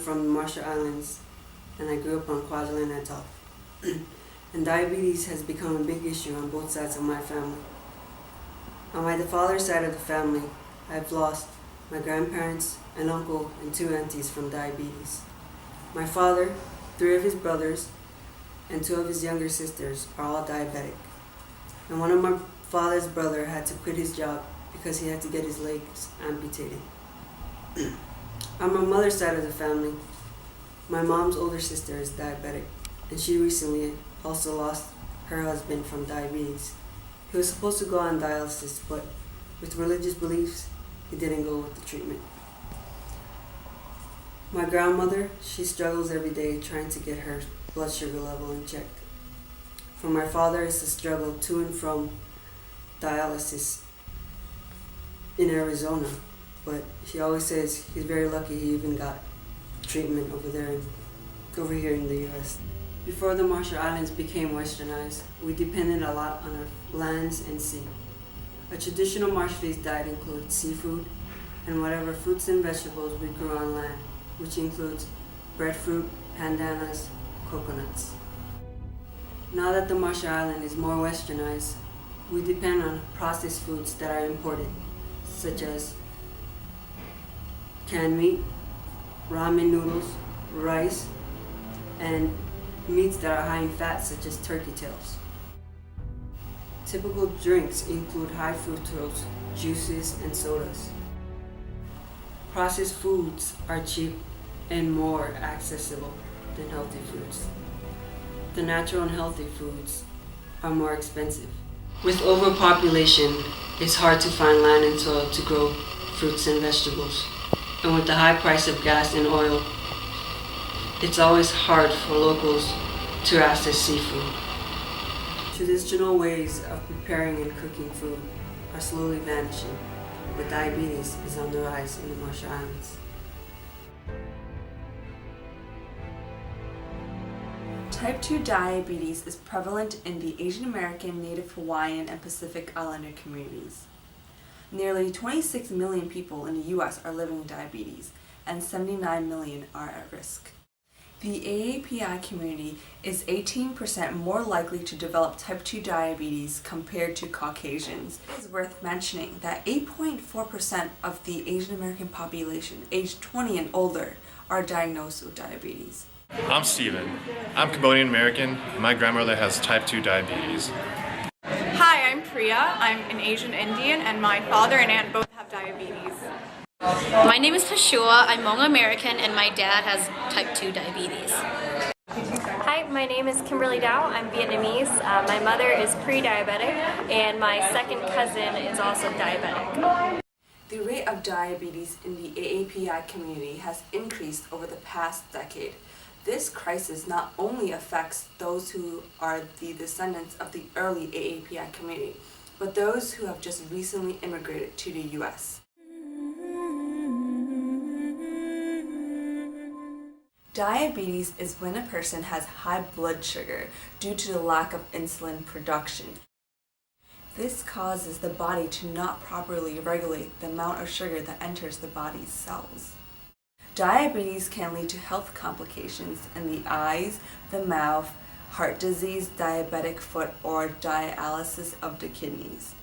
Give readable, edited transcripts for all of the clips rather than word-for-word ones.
from the Marshall Islands, and I grew up on Kwajalein Atoll. And diabetes has become a big issue on both sides of my family. On my father's side of the family, I've lost my grandparents, an uncle, and 2 aunties from diabetes. My father, 3 of his brothers, and 2 of his younger sisters are all diabetic. And one of my father's brother had to quit his job because he had to get his legs amputated. On my mother's side of the family, my mom's older sister is diabetic, and she recently also lost her husband from diabetes. He was supposed to go on dialysis, but with religious beliefs, he didn't go with the treatment. My grandmother, she struggles every day trying to get her blood sugar level in check. For my father, it's a struggle to and from dialysis in Arizona, but he always says he's very lucky he even got treatment over here in the US. Before the Marshall Islands became westernized, we depended a lot on our lands and sea. A traditional Marshallese diet includes seafood and whatever fruits and vegetables we grew on land, which includes breadfruit, pandanus, coconuts. Now that the Marshall Island is more westernized, we depend on processed foods that are imported, such as canned meat, ramen noodles, rice, and meats that are high in fat, such as turkey tails. Typical drinks include high fructose, juices, and sodas. Processed foods are cheap and more accessible than healthy foods. The natural and healthy foods are more expensive. With overpopulation, it's hard to find land and soil to grow fruits and vegetables. And with the high price of gas and oil, it's always hard for locals to access seafood. Traditional ways of preparing and cooking food are slowly vanishing, but diabetes is on the rise in the Marshall Islands. Type 2 diabetes is prevalent in the Asian American, Native Hawaiian, and Pacific Islander communities. Nearly 26 million people in the U.S. are living with diabetes, and 79 million are at risk. The AAPI community is 18% more likely to develop type 2 diabetes compared to Caucasians. It is worth mentioning that 8.4% of the Asian American population aged 20 and older are diagnosed with diabetes. I'm Steven. I'm Cambodian American, and my grandmother has type 2 diabetes. Hi, I'm Priya. I'm an Asian Indian, and my father and aunt both have diabetes. My name is Hashua. I'm Hmong American, and my dad has type 2 diabetes. Hi, my name is Kimberly Dow. I'm Vietnamese. My mother is pre-diabetic, and my second cousin is also diabetic. The rate of diabetes in the AAPI community has increased over the past decade. This crisis not only affects those who are the descendants of the early AAPI community, but those who have just recently immigrated to the US. Diabetes is when a person has high blood sugar due to the lack of insulin production. This causes the body to not properly regulate the amount of sugar that enters the body's cells. Diabetes can lead to health complications in the eyes, the mouth, heart disease, diabetic foot, or dialysis of the kidneys.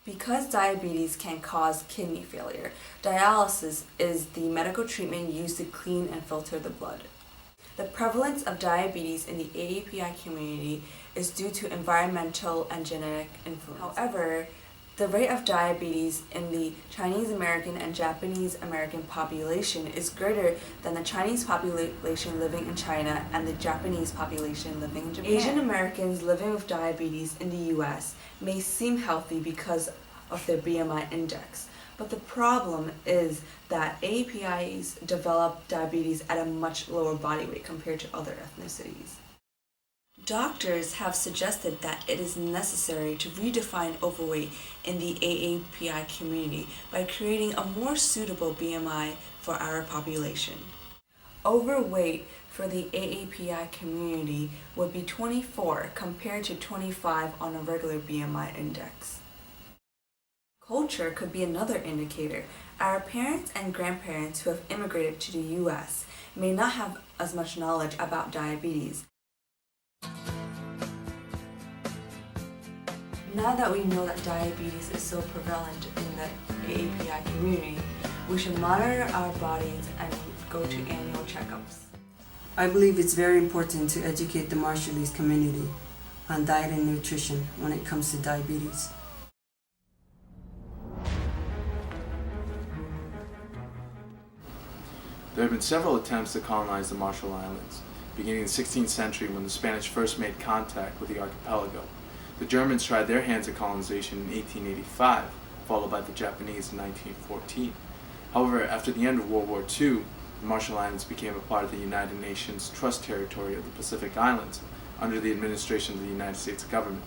Because diabetes can cause kidney failure, dialysis is the medical treatment used to clean and filter the blood. The prevalence of diabetes in the AAPI community is due to environmental and genetic influence. However, the rate of diabetes in the Chinese American and Japanese American population is greater than the Chinese population living in China and the Japanese population living in Japan. Asian Americans living with diabetes in the US may seem healthy because of their BMI index, but the problem is that AAPIs develop diabetes at a much lower body weight compared to other ethnicities. Doctors have suggested that it is necessary to redefine overweight in the AAPI community by creating a more suitable BMI for our population. Overweight for the AAPI community would be 24 compared to 25 on a regular BMI index. Culture could be another indicator. Our parents and grandparents who have immigrated to the US may not have as much knowledge about diabetes. Now that we know that diabetes is so prevalent in the AAPI community, we should monitor our bodies and go to annual checkups. I believe it's very important to educate the Marshallese community on diet and nutrition when it comes to diabetes. There have been several attempts to colonize the Marshall Islands, beginning in the 16th century when the Spanish first made contact with the archipelago. The Germans tried their hands at colonization in 1885, followed by the Japanese in 1914. However, after the end of World War II, the Marshall Islands became a part of the United Nations Trust Territory of the Pacific Islands under the administration of the United States government,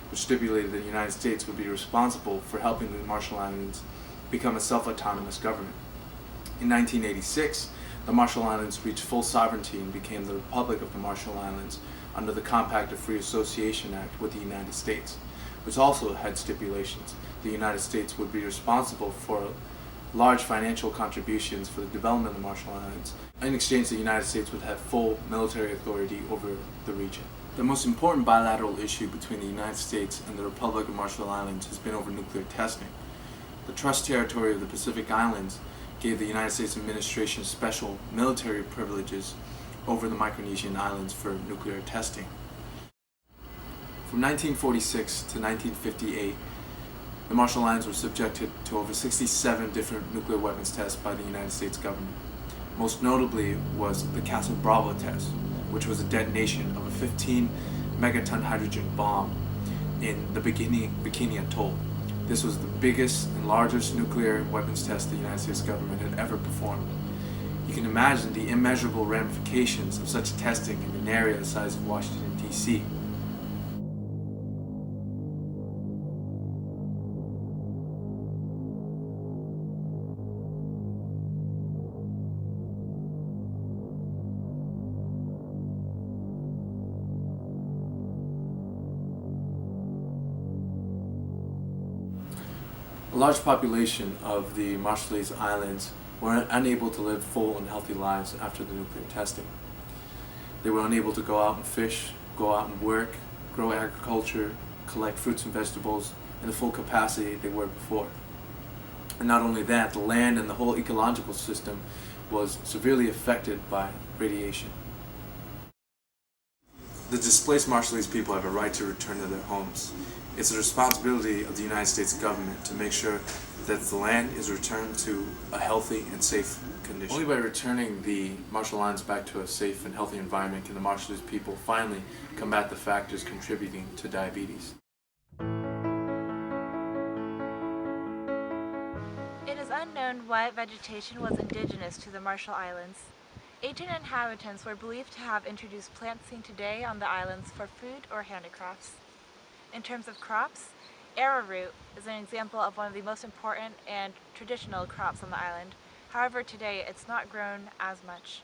which stipulated that the United States would be responsible for helping the Marshall Islands become a self-autonomous government. In 1986, the Marshall Islands reached full sovereignty and became the Republic of the Marshall Islands under the Compact of Free Association Act with the United States, which also had stipulations. The United States would be responsible for large financial contributions for the development of the Marshall Islands. In exchange, the United States would have full military authority over the region. The most important bilateral issue between the United States and the Republic of Marshall Islands has been over nuclear testing. The Trust Territory of the Pacific Islands gave the United States administration special military privileges over the Micronesian islands for nuclear testing. From 1946 to 1958, the Marshall Islands were subjected to over 67 different nuclear weapons tests by the United States government. Most notably was the Castle Bravo test, which was a detonation of a 15 megaton hydrogen bomb in the Bikini Atoll. This was the biggest and largest nuclear weapons test the United States government had ever performed. You can imagine the immeasurable ramifications of such testing in an area the size of Washington, D.C. A large population of the Marshallese Islands were unable to live full and healthy lives after the nuclear testing. They were unable to go out and fish, go out and work, grow agriculture, collect fruits and vegetables in the full capacity they were before. And not only that, the land and the whole ecological system was severely affected by radiation. The displaced Marshallese people have a right to return to their homes. It's the responsibility of the United States government to make sure that the land is returned to a healthy and safe condition. Only by returning the Marshall Islands back to a safe and healthy environment can the Marshallese people finally combat the factors contributing to diabetes. It is unknown what vegetation was indigenous to the Marshall Islands. Ancient inhabitants were believed to have introduced plants seen today on the islands for food or handicrafts. In terms of crops, arrowroot is an example of one of the most important and traditional crops on the island. However, today it's not grown as much.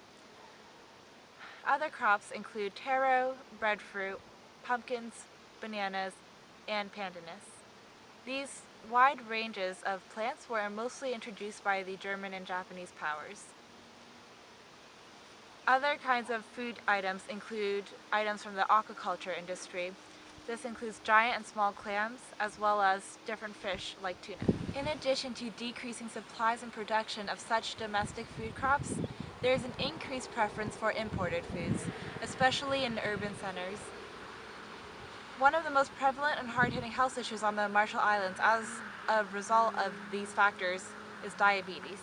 Other crops include taro, breadfruit, pumpkins, bananas, and pandanus. These wide ranges of plants were mostly introduced by the German and Japanese powers. Other kinds of food items include items from the aquaculture industry. This includes giant and small clams, as well as different fish like tuna. In addition to decreasing supplies and production of such domestic food crops, there is an increased preference for imported foods, especially in urban centers. One of the most prevalent and hard-hitting health issues on the Marshall Islands as a result of these factors is diabetes.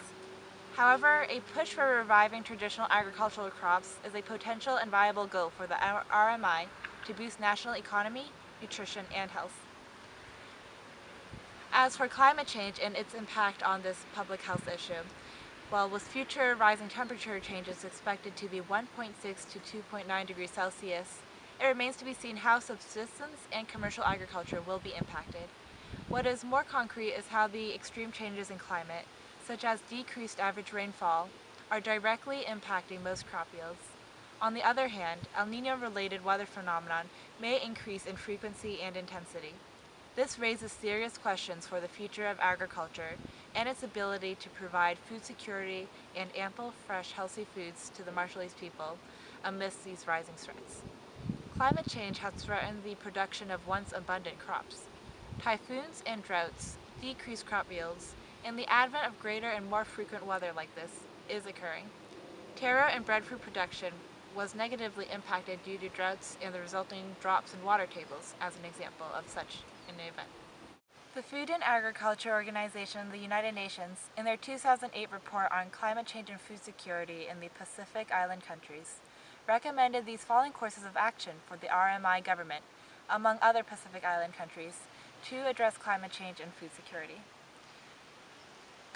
However, a push for reviving traditional agricultural crops is a potential and viable goal for the RMI to boost national economy, nutrition, and health. As for climate change and its impact on this public health issue, well, with future rising temperature changes expected to be 1.6 to 2.9 degrees Celsius, it remains to be seen how subsistence and commercial agriculture will be impacted. What is more concrete is how the extreme changes in climate, such as decreased average rainfall, are directly impacting most crop yields. On the other hand, El Niño-related weather phenomenon may increase in frequency and intensity. This raises serious questions for the future of agriculture and its ability to provide food security and ample, fresh, healthy foods to the Marshallese people amidst these rising threats. Climate change has threatened the production of once abundant crops. Typhoons and droughts decrease crop yields, and the advent of greater and more frequent weather like this is occurring. Taro and breadfruit production was negatively impacted due to droughts and the resulting drops in water tables, as an example of such an event. The Food and Agriculture Organization of the United Nations, in their 2008 report on climate change and food security in the Pacific Island countries, recommended these following courses of action for the RMI government, among other Pacific Island countries, to address climate change and food security.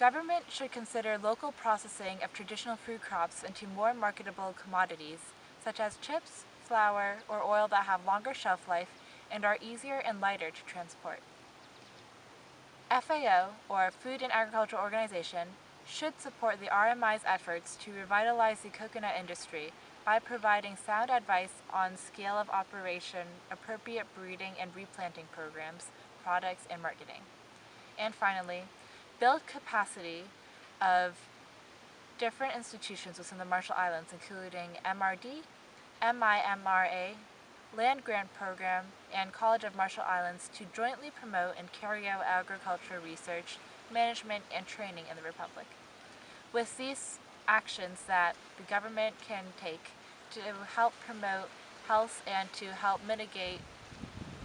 Government should consider local processing of traditional food crops into more marketable commodities, such as chips, flour, or oil that have longer shelf life and are easier and lighter to transport. FAO, or Food and Agriculture Organization, should support the RMI's efforts to revitalize the coconut industry by providing sound advice on scale of operation, appropriate breeding and replanting programs, products, and marketing. And finally, build capacity of different institutions within the Marshall Islands, including MRD, MIMRA, Land Grant Program, and College of Marshall Islands to jointly promote and carry out agriculture research, management, and training in the Republic. With these actions that the government can take to help promote health and to help mitigate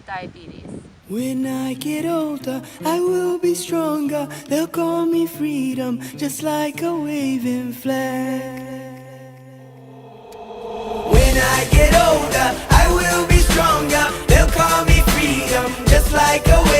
diabetes. When I get older, I will be stronger. They'll call me freedom, just like a waving flag. When I get older, I will be stronger. They'll call me freedom, just like a waving flag.